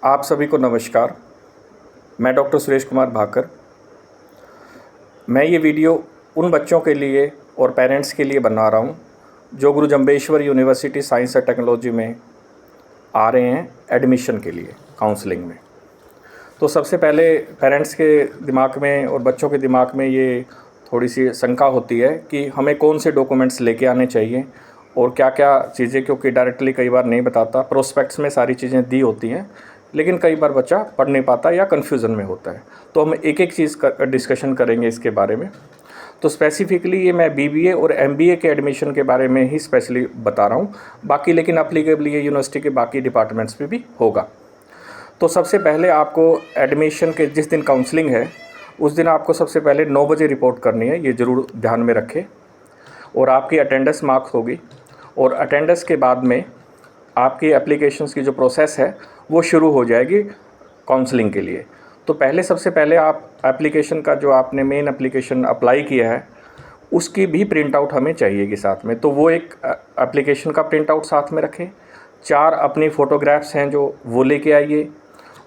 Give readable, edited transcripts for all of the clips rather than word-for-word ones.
आप सभी को नमस्कार। मैं डॉक्टर सुरेश कुमार भाकर। मैं ये वीडियो उन बच्चों के लिए और पेरेंट्स के लिए बना रहा हूँ जो गुरु जम्बेश्वर यूनिवर्सिटी साइंस और टेक्नोलॉजी में आ रहे हैं एडमिशन के लिए काउंसलिंग में। तो सबसे पहले पेरेंट्स के दिमाग में और बच्चों के दिमाग में ये थोड़ी सी शंका होती है कि हमें कौन से डॉक्यूमेंट्स लेके आने चाहिए और क्या क्या चीज़ें, क्योंकि डायरेक्टली कई बार नहीं बताता। प्रोस्पेक्ट्स में सारी चीज़ें दी होती हैं, लेकिन कई बार बच्चा पढ़ नहीं पाता या कन्फ्यूज़न में होता है। तो हम एक एक चीज़ का डिस्कशन करेंगे इसके बारे में। तो स्पेसिफिकली ये मैं बीबीए और एमबीए के एडमिशन के बारे में ही स्पेशली बता रहा हूँ, बाकी लेकिन अप्लीकेबल ये यूनिवर्सिटी के बाकी डिपार्टमेंट्स पे भी होगा। तो सबसे पहले आपको एडमिशन के जिस दिन काउंसलिंग है उस दिन आपको सबसे पहले 9 बजे रिपोर्ट करनी है, ये ज़रूर ध्यान में रखें। और आपकी अटेंडेंस मार्क्स होगी और अटेंडेंस के बाद में आपकी एप्लीकेशंस की जो प्रोसेस है वो शुरू हो जाएगी काउंसलिंग के लिए। तो पहले सबसे पहले आप एप्लीकेशन का जो आपने मेन एप्लीकेशन अप्लाई किया है उसकी भी प्रिंट आउट हमें चाहिएगी साथ में। तो वो एक एप्लीकेशन का प्रिंट आउट साथ में रखें। 4 अपनी फ़ोटोग्राफ्स हैं जो वो लेके आइए,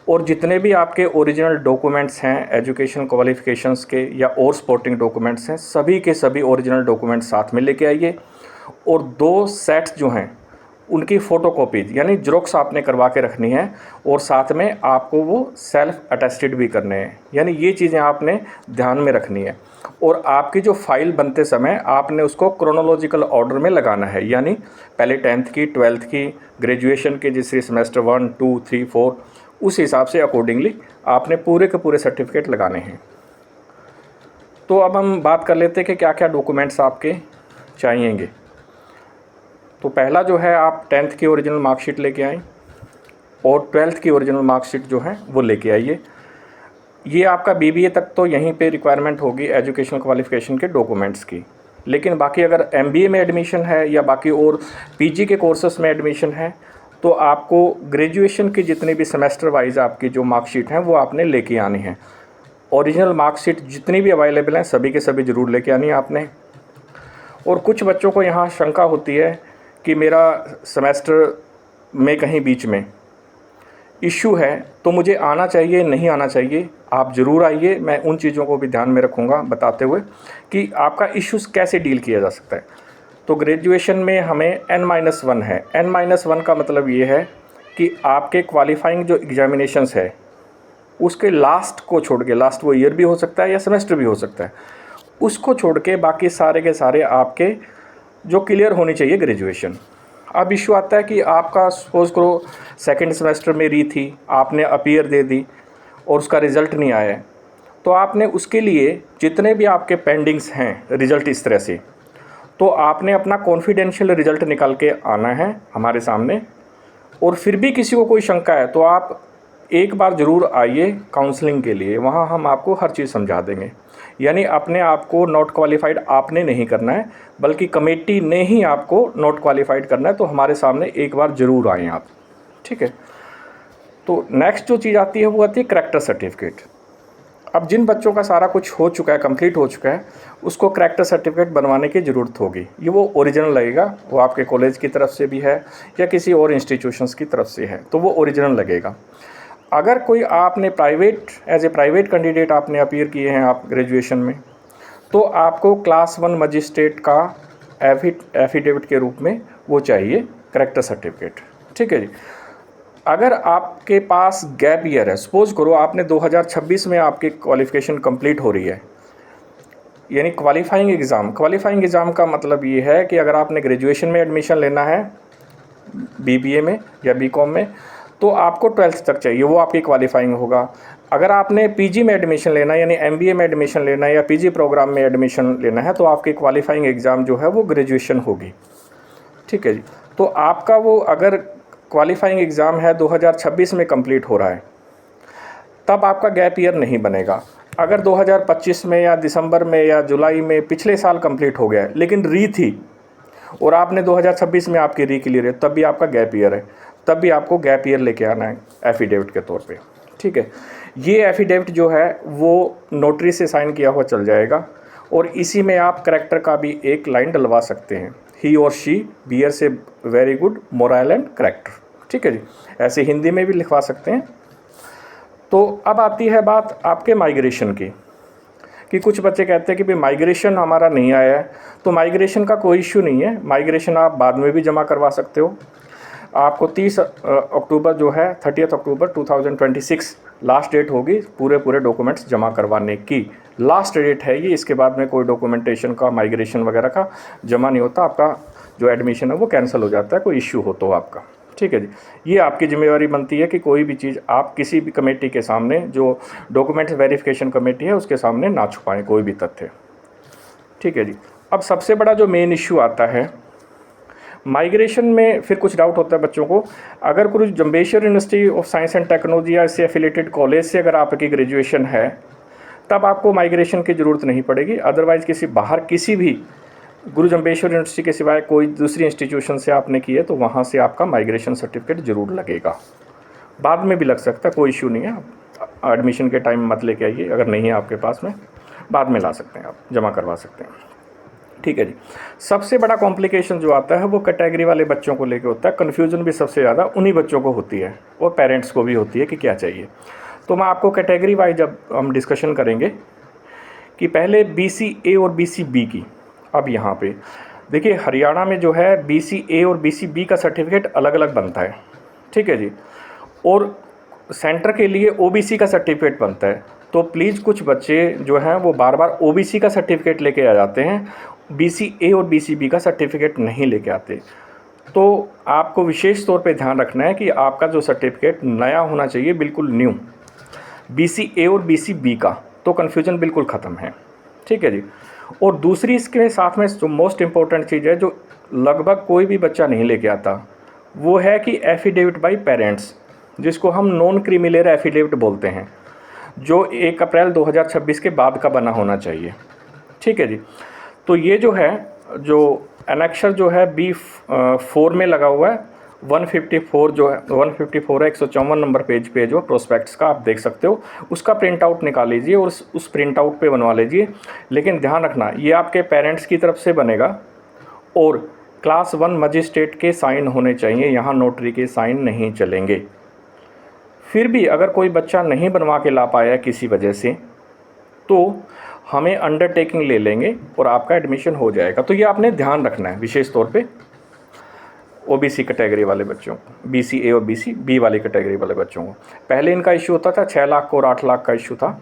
और जितने भी आपके ओरिजिनल डॉक्यूमेंट्स हैं एजुकेशन क्वालिफ़िकेशंस के या और सपोर्टिंग डॉक्यूमेंट्स हैं, सभी के सभी ओरिजिनल डॉक्यूमेंट्स साथ में लेके आइए। और 2 सेट्स जो हैं उनकी फ़ोटोकॉपीज यानी जेरॉक्स आपने करवा के रखनी है, और साथ में आपको वो सेल्फ अटेस्टेड भी करने हैं। यानी ये चीज़ें आपने ध्यान में रखनी है। और आपकी जो फ़ाइल बनते समय आपने उसको क्रोनोलॉजिकल ऑर्डर में लगाना है, यानी पहले 10th की, 12th की, ग्रेजुएशन के जैसे सेमेस्टर 1, 2, 3, 4, उस हिसाब से अकॉर्डिंगली आपने पूरे के पूरे सर्टिफिकेट लगाने हैं। तो अब हम बात कर लेते हैं कि क्या क्या डॉक्यूमेंट्स आपके चाहिएंगे। तो पहला जो है, आप 10th की ओरिजिनल मार्कशीट लेके आएँ और 12th की ओरिजिनल मार्कशीट जो है वो लेके आइए। ये आपका बीबीए तक तो यहीं पे रिक्वायरमेंट होगी एजुकेशनल क्वालिफ़िकेशन के डॉक्यूमेंट्स की, लेकिन बाकी अगर एमबीए में एडमिशन है या बाकी और पीजी के कोर्सेस में एडमिशन है तो आपको ग्रेजुएशन की जितनी भी सेमेस्टर वाइज आपकी जो मार्कशीट हैं वो आपने लेके आनी है। ओरिजिनल मार्कशीट जितनी भी अवेलेबल हैं सभी के सभी ज़रूर लेके आनी है आपने। और कुछ बच्चों को यहाँ शंका होती है कि मेरा सेमेस्टर में कहीं बीच में इशू है तो मुझे आना चाहिए नहीं आना चाहिए। आप ज़रूर आइए, मैं उन चीज़ों को भी ध्यान में रखूँगा बताते हुए कि आपका इश्यूज़ कैसे डील किया जा सकता है। तो ग्रेजुएशन में हमें N-1 है। N-1 का मतलब ये है कि आपके क्वालिफाइंग जो एग्जामिनेशंस है उसके लास्ट को छोड़ के, लास्ट वो ईयर भी हो सकता है या सेमेस्टर भी हो सकता है, उसको छोड़ के बाकी सारे के सारे आपके जो क्लियर होनी चाहिए ग्रेजुएशन। अब इशू आता है कि आपका सपोज़ करो सेकंड सेमेस्टर में री थी, आपने अपीयर दे दी और उसका रिज़ल्ट नहीं आया है, तो आपने उसके लिए जितने भी आपके पेंडिंग्स हैं रिज़ल्ट इस तरह से, तो आपने अपना कॉन्फिडेंशियल रिज़ल्ट निकाल के आना है हमारे सामने। और फिर भी किसी को कोई शंका है तो आप एक बार ज़रूर आइए काउंसलिंग के लिए, वहाँ हम आपको हर चीज़ समझा देंगे। यानी अपने आप को नॉट क्वालिफाइड आपने नहीं करना है, बल्कि कमेटी ने ही आपको नॉट क्वालिफाइड करना है। तो हमारे सामने एक बार ज़रूर आएँ आप, ठीक है। तो नेक्स्ट जो चीज़ आती है वो आती है करैक्टर सर्टिफिकेट। अब जिन बच्चों का सारा कुछ हो चुका है, कंप्लीट हो चुका है, उसको करैक्टर सर्टिफिकेट बनवाने की ज़रूरत होगी। ये वो ओरिजिनल लगेगा, वो आपके कॉलेज की तरफ से भी है या किसी और इंस्टीट्यूशंस की तरफ से है तो वो ओरिजिनल लगेगा। अगर कोई आपने private as a private candidate आपने अपीयर किए हैं आप ग्रेजुएशन में, तो आपको क्लास 1 मजिस्ट्रेट का एफिडेविट के रूप में वो चाहिए करैक्टर सर्टिफिकेट, ठीक है जी। अगर आपके पास गैप ईयर है, सपोज करो आपने 2026 में आपकी क्वालिफ़िकेशन कंप्लीट हो रही है, यानी क्वालिफाइंग एग्ज़ाम का मतलब ये है कि अगर आपने ग्रेजुएशन में एडमिशन लेना है बीबीए में या बीकॉम में तो आपको 12th तक चाहिए, वो आपकी क्वालिफाइंग होगा। अगर आपने पीजी में एडमिशन लेना है यानी एमबीए में एडमिशन लेना है या पीजी प्रोग्राम में एडमिशन लेना है तो आपकी क्वालिफाइंग एग्ज़ाम जो है वो ग्रेजुएशन होगी, ठीक है जी। तो आपका वो अगर क्वालिफाइंग एग्ज़ाम है 2026 में कंप्लीट हो रहा है तब आपका गैप ईयर नहीं बनेगा। अगर 2025 में या दिसंबर में या जुलाई में पिछले साल कंप्लीट हो गया है लेकिन री थी और आपने 2026 में आपकी री क्लियर है तब भी आपका गैप ईयर है, तब भी आपको गैप ईयर लेके आना है एफिडेविट के तौर पे, ठीक है। ये एफिडेविट जो है वो नोटरी से साइन किया हुआ चल जाएगा और इसी में आप करैक्टर का भी एक लाइन डलवा सकते हैं, ही और शी बियर से very good moral and character, ठीक है जी। ऐसे हिंदी में भी लिखवा सकते हैं तो अब आती है बात आपके माइग्रेशन की, कि कुछ बच्चे कहते हैं कि भाई माइग्रेशन हमारा नहीं आया है। तो माइग्रेशन का कोई इश्यू नहीं है, माइग्रेशन आप बाद में भी जमा करवा सकते हो। आपको 30 अक्टूबर जो है 30 अक्टूबर 2026 लास्ट डेट होगी पूरे डॉक्यूमेंट्स जमा करवाने की, लास्ट डेट है ये। इसके बाद में कोई डॉक्यूमेंटेशन का माइग्रेशन वगैरह का जमा नहीं होता, आपका जो एडमिशन है वो कैंसिल हो जाता है, कोई इश्यू हो तो आपका। ठीक है जी, ये आपकी जिम्मेवारी बनती है कि कोई भी चीज़ आप किसी भी कमेटी के सामने, जो डॉक्यूमेंट्स वेरिफिकेशन कमेटी है उसके सामने ना छुपाएं कोई भी तथ्य। ठीक है जी। अब सबसे बड़ा जो मेन इश्यू आता है माइग्रेशन में, फिर कुछ डाउट होता है बच्चों को, अगर गुरु Jambheshwar university of science and technology या इससे एफिलेटेड कॉलेज से अगर आपकी ग्रेजुएशन है तब आपको माइग्रेशन की ज़रूरत नहीं पड़ेगी। अदरवाइज़ किसी बाहर किसी भी गुरु जम्बेश्वर यूनिवर्सिटी के सिवाय कोई दूसरी इंस्टीट्यूशन से आपने की है तो वहाँ से आपका माइग्रेशन सर्टिफिकेट ज़रूर लगेगा, बाद में भी लग सकता है, कोई इशू नहीं है। एडमिशन के टाइम मत लेके आइए, अगर नहीं है आपके पास में बाद में ला सकते हैं, आप जमा करवा सकते हैं। ठीक है जी। सबसे बड़ा कॉम्प्लिकेशन जो आता है वो कैटेगरी वाले बच्चों को लेके होता है, कन्फ्यूज़न भी सबसे ज़्यादा उन्हीं बच्चों को होती है और पेरेंट्स को भी होती है कि क्या चाहिए। तो मैं आपको कैटेगरी वाइज जब हम डिस्कशन करेंगे कि पहले BCA और BCB की। अब यहाँ पे देखिए हरियाणा में जो है BCA और BCB का सर्टिफिकेट अलग अलग बनता है। ठीक है जी। और सेंटर के लिए OBC का सर्टिफिकेट बनता है। तो प्लीज़ कुछ बच्चे जो हैं वो बार बार OBC का सर्टिफिकेट लेके आ जाते हैं, BCA और BCB का सर्टिफिकेट नहीं लेके आते। तो आपको विशेष तौर पे ध्यान रखना है कि आपका जो सर्टिफिकेट नया होना चाहिए, बिल्कुल न्यू, BCA और BCB का, तो कन्फ्यूजन बिल्कुल ख़त्म है। ठीक है जी। और दूसरी इसके साथ में जो मोस्ट इम्पोर्टेंट चीज़ है जो लगभग कोई भी बच्चा नहीं लेके आता, वो है कि एफिडेविट बाय पेरेंट्स, जिसको हम नॉन क्रीमिलेयर एफिडेविट बोलते हैं, जो 1 अप्रैल 2026 के बाद का बना होना चाहिए। ठीक है जी। तो ये जो है, जो एनेक्सर जो है B4 में लगा हुआ है, 154 जो है 154 है, 154 नंबर पेज पे जो प्रोस्पेक्ट्स का आप देख सकते हो, उसका प्रिंट आउट निकाल लीजिए और उस प्रिंट आउट पे बनवा लीजिए। लेकिन ध्यान रखना ये आपके पेरेंट्स की तरफ से बनेगा और क्लास 1 मजिस्ट्रेट के साइन होने चाहिए, यहाँ नोटरी के साइन नहीं चलेंगे। फिर भी अगर कोई बच्चा नहीं बनवा के ला पाया किसी वजह से, तो हमें अंडरटेकिंग ले लेंगे और आपका एडमिशन हो जाएगा। तो ये आपने ध्यान रखना है विशेष तौर पे OBC कैटेगरी वाले बच्चों को, BCA और BCB वाली कैटेगरी वाले बच्चों को। पहले इनका इशू होता था 6 लाख और 8 लाख का इशू था,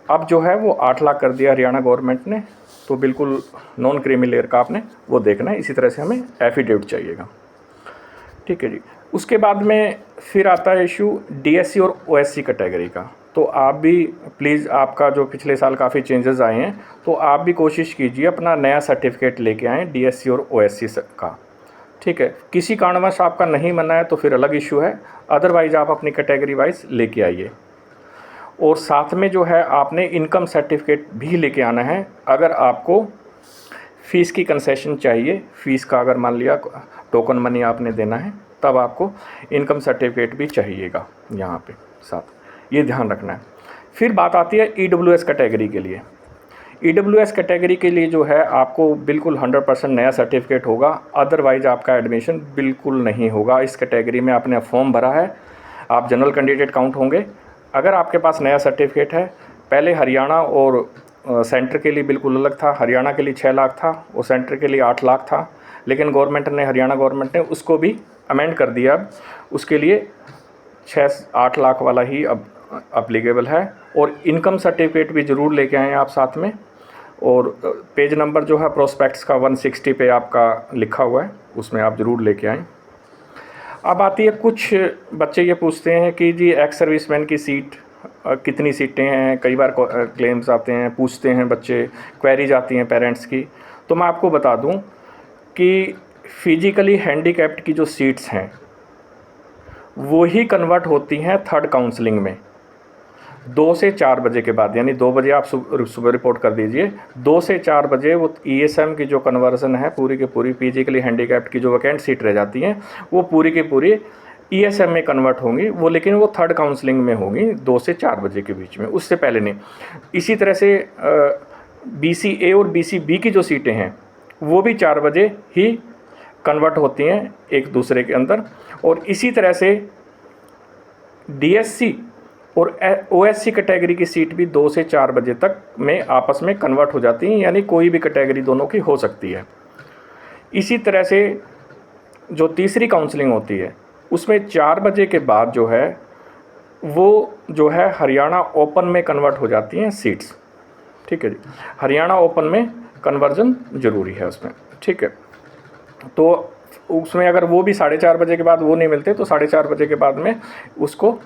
अब जो है वो 8 लाख कर दिया हरियाणा गवर्नमेंट ने। तो बिल्कुल नॉन क्रीमी का आपने वो देखना है। इसी तरह से हमें एफिडेविट चाहिएगा। ठीक है जी। उसके बाद में फिर आता है इशू DSC और OSC कैटेगरी का। तो आप भी प्लीज़, आपका जो पिछले साल काफ़ी चेंजेस आए हैं, तो आप भी कोशिश कीजिए अपना नया सर्टिफिकेट लेके आएँ DSC और OSC का। ठीक है। किसी कारणवश आपका नहीं बना है तो फिर अलग इशू है, अदरवाइज़ आप अपनी कैटेगरी वाइज लेके आइए। और साथ में जो है आपने इनकम सर्टिफिकेट भी लेके आना है। अगर आपको फ़ीस की कंसेशन चाहिए, फ़ीस का अगर मान लिया टोकन मनी आपने देना है, तब आपको इनकम सर्टिफिकेट भी चाहिएगा यहाँ पे साथ, ये ध्यान रखना है। फिर बात आती है EWS कैटेगरी के लिए। EWS कैटेगरी के लिए जो है आपको बिल्कुल 100% नया सर्टिफिकेट होगा, अदरवाइज़ आपका एडमिशन बिल्कुल नहीं होगा। इस कैटेगरी में आपने फॉर्म भरा है, आप जनरल कैंडिडेट काउंट होंगे। अगर आपके पास नया सर्टिफिकेट है, पहले हरियाणा और सेंटर के लिए बिल्कुल अलग था, हरियाणा के लिए 6 लाख था और सेंटर के लिए 8 लाख था, लेकिन हरियाणा गवर्नमेंट ने उसको भी अमेंड कर दिया। अब उसके लिए 6-8 लाख वाला ही अब अप्लीकेबल है। और इनकम सर्टिफिकेट भी ज़रूर लेके आएँ आप साथ में। और पेज नंबर जो है प्रोस्पेक्ट्स का 160 पे आपका लिखा हुआ है, उसमें आप ज़रूर लेके आएँ। अब आती है, कुछ बच्चे ये पूछते हैं कि जी एक्स सर्विसमैन की सीट कितनी सीटें हैं, कई बार क्लेम्स आते हैं, पूछते हैं बच्चे, क्वेरीज आती हैं पेरेंट्स की। तो मैं आपको बता दूं कि फिजिकली हैंडीकैप्ड की जो सीट्स हैं वो ही कन्वर्ट होती हैं थर्ड काउंसलिंग में 2 से 4 बजे के बाद, यानी 2 बजे आप सुबह रिपोर्ट कर दीजिए, 2 से 4 बजे वो ESM की जो कन्वर्जन है पूरी की पूरी, फिजिकली हैंडीकैप्ड की जो वैकेंट सीट रह जाती हैं वो पूरी की पूरी ESM में कन्वर्ट होंगी वो, लेकिन वो थर्ड काउंसलिंग में होंगी 2 से 4 बजे के बीच में, उससे पहले नहीं। इसी तरह से BCA और BCB की जो सीटें हैं वो भी 4 बजे ही कन्वर्ट होती हैं एक दूसरे के अंदर। और इसी तरह से DSC और OSC कैटेगरी की सीट भी 2 से 4 बजे तक में आपस में कन्वर्ट हो जाती हैं, यानी कोई भी कैटेगरी दोनों की हो सकती है। इसी तरह से जो तीसरी काउंसलिंग होती है उसमें 4 बजे के बाद जो है वो जो है हरियाणा ओपन में कन्वर्ट हो जाती हैं सीट्स। ठीक है जी, हरियाणा ओपन में कन्वर्जन ज़रूरी है उसमें। ठीक है, तो उसमें अगर वो भी 4:30 बजे के बाद वो नहीं मिलते तो 4:30 बजे के बाद में उसको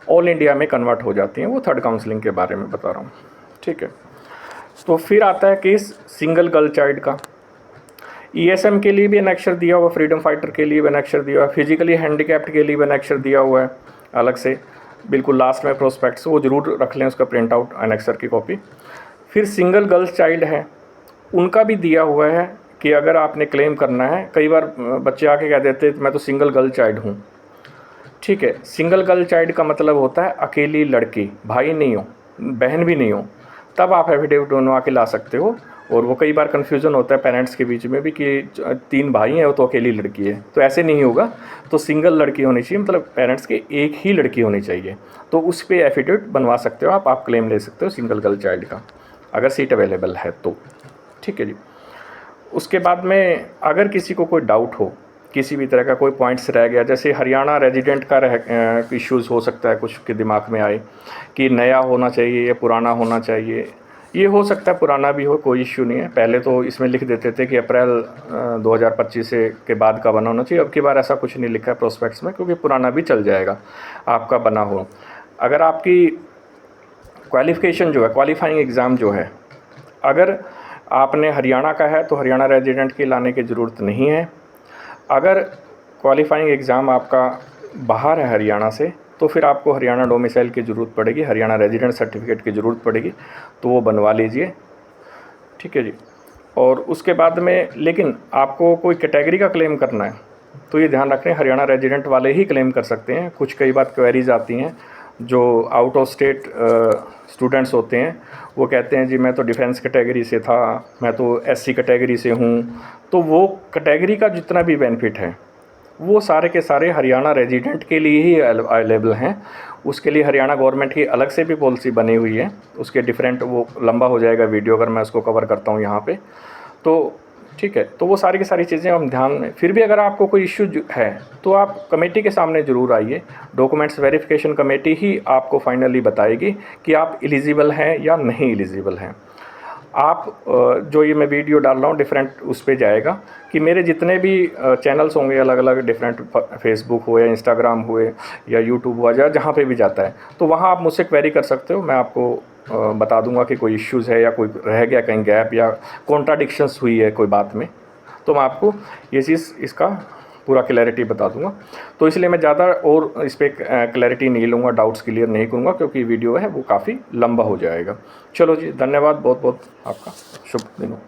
ऑल इंडिया में कन्वर्ट हो जाती हैं। वो थर्ड काउंसलिंग के बारे में बता रहा हूँ। ठीक है, तो फिर आता है केस सिंगल गर्ल चाइल्ड का। ESM के लिए भी एनेक्चर दिया हुआ, फ्रीडम फाइटर के लिए भी एनेक्चर दिया हुआ, फिजिकली हैंडीकैप्ड के लिए भी एनेक्चर दिया हुआ है अलग से, बिल्कुल लास्ट में प्रोस्पेक्ट्स, वो ज़रूर रख लें उसका प्रिंट आउट एनेक्चर की कॉपी। फिर सिंगल गर्ल्स चाइल्ड है, उनका भी दिया हुआ है कि अगर आपने क्लेम करना है, कई बार बच्चे आके कह देते मैं तो सिंगल गर्ल चाइल्ड हूँ। ठीक है, सिंगल गर्ल चाइल्ड का मतलब होता है अकेली लड़की, भाई नहीं हो, बहन भी नहीं हो, तब आप एफिडेविट बनवा के ला सकते हो। और वो कई बार कन्फ्यूज़न होता है पेरेंट्स के बीच में भी कि 3 भाई हैं वो तो अकेली लड़की है, तो ऐसे नहीं होगा। तो सिंगल लड़की होनी चाहिए, मतलब पेरेंट्स के एक ही लड़की होनी चाहिए, तो उस पर एफिडेविट बनवा सकते हो आप क्लेम ले सकते हो सिंगल गर्ल चाइल्ड का, अगर सीट अवेलेबल है तो। ठीक है जी, उसके बाद में अगर किसी को कोई डाउट हो, किसी भी तरह का कोई पॉइंट्स रह गया, जैसे हरियाणा रेजिडेंट का इश्यूज़ हो सकता है, कुछ के दिमाग में आए कि नया होना चाहिए या पुराना होना चाहिए, ये हो सकता है पुराना भी हो, कोई इश्यू नहीं है। पहले तो इसमें लिख देते थे कि अप्रैल 2025 से के बाद का बना होना चाहिए, अब की बार ऐसा कुछ नहीं लिखा है प्रोस्पेक्ट्स में, क्योंकि पुराना भी चल जाएगा आपका बना हो। अगर आपकी क्वालिफ़िकेशन जो है, क्वालिफाइंग एग्ज़ाम जो है, अगर आपने हरियाणा का है तो हरियाणा रेजिडेंट की लाने की ज़रूरत नहीं है। अगर क्वालिफाइंग एग्ज़ाम आपका बाहर है हरियाणा से, तो फिर आपको हरियाणा डोमिसाइल की ज़रूरत पड़ेगी, हरियाणा रेजिडेंट सर्टिफिकेट की ज़रूरत पड़ेगी, तो वो बनवा लीजिए। ठीक है जी, और उसके बाद में लेकिन आपको कोई कैटेगरी का क्लेम करना है तो ये ध्यान रखें हरियाणा रेजिडेंट वाले ही क्लेम कर सकते हैं। कुछ कई बार क्वेरीज आती हैं, जो आउट ऑफ स्टेट स्टूडेंट्स होते हैं, वो कहते हैं जी मैं तो डिफेंस कैटेगरी से था, मैं तो SC कैटेगरी से हूँ, तो वो कैटेगरी का जितना भी बेनिफिट है वो सारे के सारे हरियाणा रेजिडेंट के लिए ही अवेलेबल हैं। उसके लिए हरियाणा गवर्नमेंट की अलग से भी पॉलिसी बनी हुई है, उसके डिफरेंट, वो लंबा हो जाएगा वीडियो अगर मैं उसको कवर करता हूँ यहाँ पे, तो ठीक है। तो वो सारी की सारी चीज़ें हम ध्यान में, फिर भी अगर आपको कोई इश्यू है तो आप कमेटी के सामने ज़रूर आइए। डॉक्यूमेंट्स वेरिफिकेशन कमेटी ही आपको फाइनली बताएगी कि आप एलिजिबल हैं या नहीं एलिजिबल हैं। आप जो ये मैं वीडियो डाल रहा हूँ डिफरेंट उस पे जाएगा कि मेरे जितने भी चैनल्स होंगे अलग अलग डिफरेंट, फेसबुक हो या इंस्टाग्राम हुए या यूट्यूब हुआ, जहाँ पे भी जाता है, तो वहाँ आप मुझसे क्वेरी कर सकते हो। मैं आपको बता दूंगा कि कोई इश्यूज़ है या कोई रह गया कहीं गैप या कॉन्ट्राडिक्शंस हुई है कोई बात में, तो मैं आपको ये चीज़ इसका पूरा क्लैरिटी बता दूंगा। तो इसलिए मैं ज़्यादा और इस पर क्लैरिटी नहीं लूँगा, डाउट्स क्लियर नहीं करूँगा, क्योंकि वीडियो है वो काफ़ी लंबा हो जाएगा। चलो जी, धन्यवाद बहुत बहुत, आपका शुभ दिन हो।